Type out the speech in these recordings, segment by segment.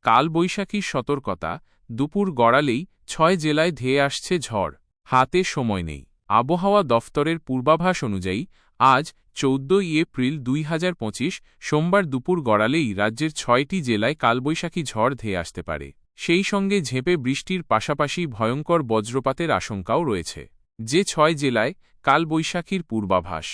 কালবৈশাখীর সতর্কতা, দুপুর গড়ালেই ৬ জেলায় ধেয়ে আসছে ঝড়, হাতে সময় নেই। আবহাওয়া দফতরের পূর্বাভাস অনুযায়ী আজ ১৪ এপ্রিল ২০২৫ সোমবার দুপুর গড়ালেই রাজ্যের ৬টি জেলায় কালবৈশাখী ঝড় ধেয়ে আসতে পারে। সেই সঙ্গে ঝেঁপে বৃষ্টির পাশাপাশি ভয়ঙ্কর বজ্রপাতের আশঙ্কাও রয়েছে। যে ৬ জেলায় কালবৈশাখীর পূর্বাভাস: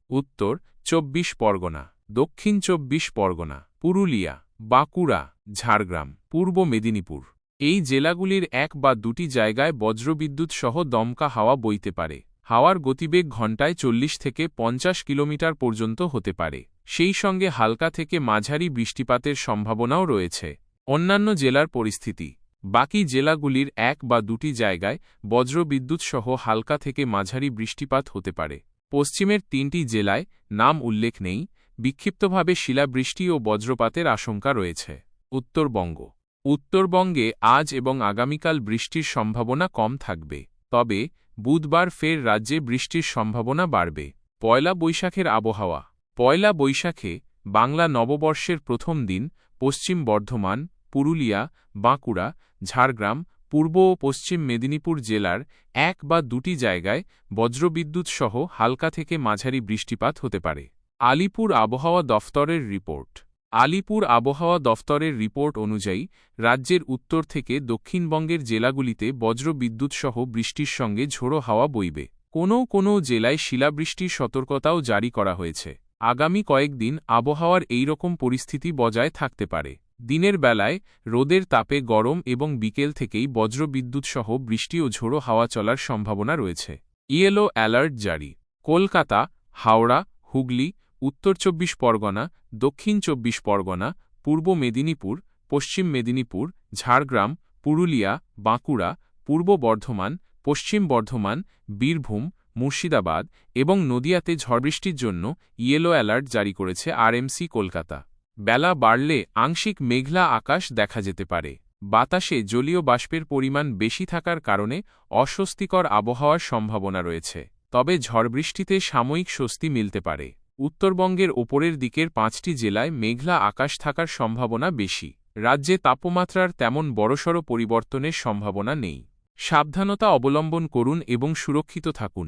উত্তর ২৪ পরগনা, দক্ষিণ ২৪ পরগনা, পুরুলিয়া, বাঁকুড়া, ঝাড়গ্রাম, পূর্ব মেদিনীপুর। এই জেলাগুলির এক বা দুটি জায়গায় বজ্রবিদ্যুৎ সহ দমকা হাওয়া বইতে পারে। হাওয়ার গতিবেগ ঘণ্টায় ৪০ থেকে ৫০ কিলোমিটার পর্যন্ত হতে পারে। সেই সঙ্গে হালকা থেকে মাঝারি বৃষ্টিপাতের সম্ভাবনাও রয়েছে। অন্যান্য জেলার পরিস্থিতি: বাকি জেলাগুলির এক বা দুটি জায়গায় বজ্রবিদ্যুৎ সহ হালকা থেকে মাঝারি বৃষ্টিপাত হতে পারে। পশ্চিমের ৩টি জেলায় নাম উল্লেখ নেই, বিক্ষিপ্তভাবে শিলাবৃষ্টি ও বজ্রপাতের আশঙ্কা রয়েছে। উত্তরবঙ্গ: উত্তরবঙ্গে আজ এবং আগামীকাল বৃষ্টির সম্ভাবনা কম থাকবে, তবে বুধবার ফের রাজ্যে বৃষ্টির সম্ভাবনা বাড়বে। পয়লা বৈশাখের আবহাওয়া: পয়লা বৈশাখে বাংলা নববর্ষের প্রথম দিন পশ্চিম বর্ধমান, পুরুলিয়া, বাঁকুড়া, ঝাড়গ্রাম, পূর্ব ও পশ্চিম মেদিনীপুর জেলার এক বা দুটি জায়গায় বজ্রবিদ্যুৎ সহ হালকা থেকে মাঝারি বৃষ্টিপাত হতে পারে। আলিপুর আবহাওয়া দফতরের রিপোর্ট: আলিপুর আবহাওয়া দফতরের রিপোর্ট অনুযায়ী রাজ্যের উত্তর থেকে দক্ষিণবঙ্গের জেলাগুলিতে বজ্রবিদ্যুৎ সহ বৃষ্টির সঙ্গে ঝোড়ো হাওয়া বইবে। কোনো জেলায় শিলাবৃষ্টির সতর্কতাও জারি করা হয়েছে। আগামী কয়েকদিন আবহাওয়ার এইরকম পরিস্থিতি বজায় থাকতে পারে। দিনের বেলায় রোদের তাপে গরম এবং বিকেল থেকেই বজ্রবিদ্যুৎ সহ বৃষ্টি ও ঝোড়ো হাওয়া চলার সম্ভাবনা রয়েছে। ইয়েলো অ্যালার্ট জারি: কলকাতা, হাওড়া, হুগলি, উত্তর ২৪ পরগনা, দক্ষিণ ২৪ পরগনা, পূর্ব মেদিনীপুর, পশ্চিম মেদিনীপুর, ঝাড়গ্রাম, পুরুলিয়া, বাঁকুড়া, পূর্ব বর্ধমান, পশ্চিম বর্ধমান, বীরভূম, মুর্শিদাবাদ এবং নদিয়াতে ঝড়বৃষ্টির জন্য ইয়েলো অ্যালার্ট জারি করেছে আরএমসি কলকাতা। বেলা বাড়লে আংশিক মেঘলা আকাশ দেখা যেতে পারে। বাতাসে জলীয় বাষ্পের পরিমাণ বেশি থাকার কারণে অস্বস্তিকর আবহাওয়ার সম্ভাবনা রয়েছে, তবে ঝড়বৃষ্টিতে সাময়িক স্বস্তি মিলতে পারে। উত্তরবঙ্গের ওপরের দিকের ৫টি জেলায় মেঘলা আকাশ থাকার সম্ভাবনা বেশি। রাজ্যে তাপমাত্রার তেমন বড়সড় পরিবর্তনের সম্ভাবনা নেই। সাবধানতা অবলম্বন করুন এবং সুরক্ষিত থাকুন।